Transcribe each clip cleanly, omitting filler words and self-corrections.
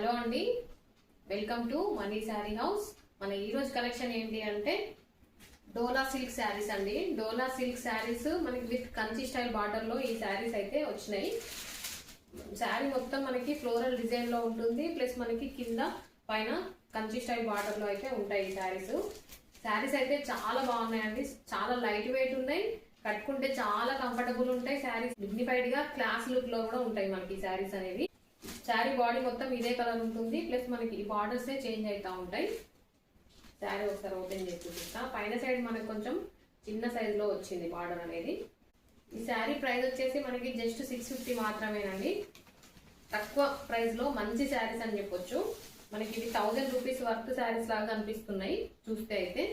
Hello అండి, welcome to money sari house. మన ఈరోజు కలెక్షన్ ఏంటి అంటే డోలా సిల్క్ శారీస్ అండి. డోలా సిల్క్ శారీస్ మనకి విత్ కంచి స్టైల్ బార్డర్ లో ఈ శారీస్ అయితే వచ్చినాయి. శారీ మొత్తం మనకి ఫ్లోరల్ డిజైన్ లో ఉంటుంది, ప్లస్ మనకి కింద పైన కంచి స్టైల్ బార్డర్ లో అయితే ఉంటాయి ఈ శారీస్. శారీస్ అయితే చాలా బాగున్నాయండి, చాలా లైట్ వెయిట్ ఉన్నాయి, కట్టుకుంటే చాలా కంఫర్టబుల్ ఉంటాయి. శారీస్ డిగ్నిఫైడ్ గా క్లాస్ లుక్ లో కూడా ఉంటాయి మనకి శారీస్ అనేవి. శారీ బాడీ మొత్తం ఇదే కలర్ ఉంటుంది, ప్లస్ మనకి ఈ బార్డర్స్ చేంజ్ అవుతా ఉంటాయి. శారీ ఒకసారి ఓపెన్ చేసి చూపిస్తా. పైన సైడ్ మనకి కొంచెం చిన్న సైజ్ లో వచ్చింది బార్డర్ అనేది. ఈ శారీ ప్రైస్ వచ్చేసి మనకి జస్ట్ 650 మాత్రమేనండి. తక్కువ ప్రైస్ లో మంచి శారీస్ అని చెప్పొచ్చు. మనకి ఇవి 1000 రూపీస్ వర్త్ శారీస్ లాగా అనిపిస్తున్నాయి చూస్తే అయితే.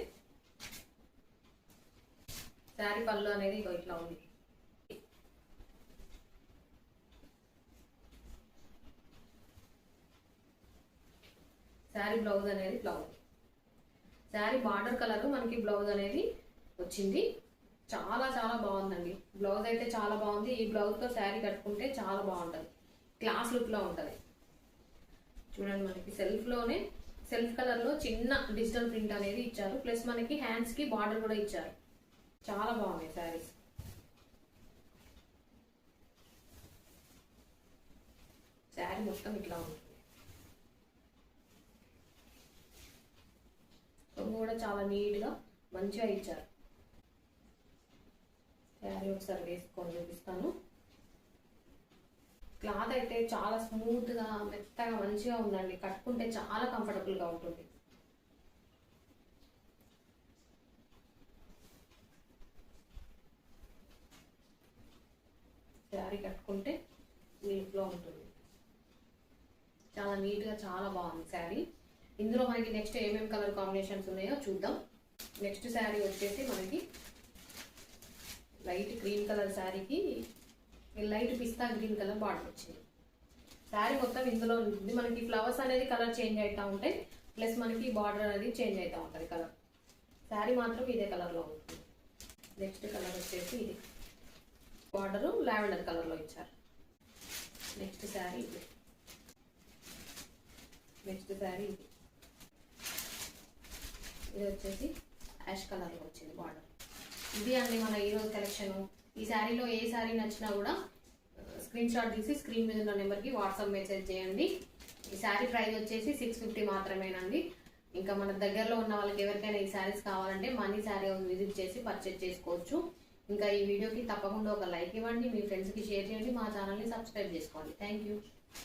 శారీ పళ్ళు అనేది ఇట్లా ఉంది. శారీ బ్లౌజ్ అనేది బ్లౌజ్, శారీ బార్డర్ కలర్ మనకి బ్లౌజ్ అనేది వచ్చింది. చాలా చాలా బాగుందండి. బ్లౌజ్ అయితే చాలా బాగుంది. ఈ బ్లౌజ్ తో శారీ కట్టుకుంటే చాలా బాగుంటది, క్లాస్ లుక్ లో ఉంటది. చూడండి, మనకి సెల్ఫ్ కలర్ లో చిన్న డిజిటల్ ప్రింట్ అనేది ఇచ్చారు, ప్లస్ మనకి హ్యాండ్స్ కి బార్డర్ కూడా ఇచ్చారు. చాలా బాగున్నాయి శారీస్. శారీ మొత్తం ఇట్లా ఉంది. కూడా చాలా నీట్ గా మంచిగా ఇచ్చారు. శారీ ఒకసారి వేసుకొని చూపిస్తాను. క్లాత్ అయితే చాలా స్మూత్ గా మెత్తగా మంచిగా ఉందండి, కట్టుకుంటే చాలా కంఫర్టబుల్ గా ఉంటుంది. శారీ కట్టుకుంటే నీట్ లో ఉంటుంది, చాలా నీట్ గా చాలా బాగుంది శారీ. ఇందులో మనకి నెక్స్ట్ ఏమేమి కలర్ కాంబినేషన్స్ ఉన్నాయో చూద్దాం. నెక్స్ట్ శారీ వచ్చేసి మనకి లైట్ గ్రీన్ కలర్ శారీకి లైట్ పిస్తా గ్రీన్ కలర్ బార్డర్ వచ్చింది. శారీ మొత్తం ఇందులో ఉంటుంది. మనకి ఫ్లవర్స్ అనేది కలర్ చేంజ్ అవుతూ ఉంటాయి, ప్లస్ మనకి బార్డర్ అనేది చేంజ్ అవుతూ ఉంటుంది కలర్. శారీ మాత్రం ఇదే కలర్ లో ఉంటుంది. నెక్స్ట్ కలర్ వచ్చేసి ఇది బార్డర్ లావెండర్ కలర్ లో ఇచ్చారు. నెక్స్ట్ శారీ ఇది. నెక్స్ట్ శారీ ఇది. ఇది వచ్చేసి యాష్ కలర్ లో వచ్చింది బార్డర్. ఇది అండి మన ఈరోజు కలెక్షన్. ఈ శారీలో ఏ శారీ నచ్చినా కూడా స్క్రీన్ షాట్ తీసి స్క్రీన్ మీద ఉన్న నెంబర్కి వాట్సాప్ మెసేజ్ చేయండి. ఈ శారీ ప్రైస్ వచ్చేసి 650 మాత్రమేనండి. ఇంకా మన దగ్గరలో ఉన్న వాళ్ళకి ఎవరికైనా ఈ శారీస్ కావాలంటే మనీ శారీ హౌస్ విజిట్ చేసి పర్చేజ్ చేసుకోవచ్చు. ఇంకా ఈ వీడియోకి తప్పకుండా ఒక లైక్ ఇవ్వండి, మీ ఫ్రెండ్స్కి షేర్ చేయండి, మా ఛానల్ని సబ్స్క్రైబ్ చేసుకోండి. Thank you.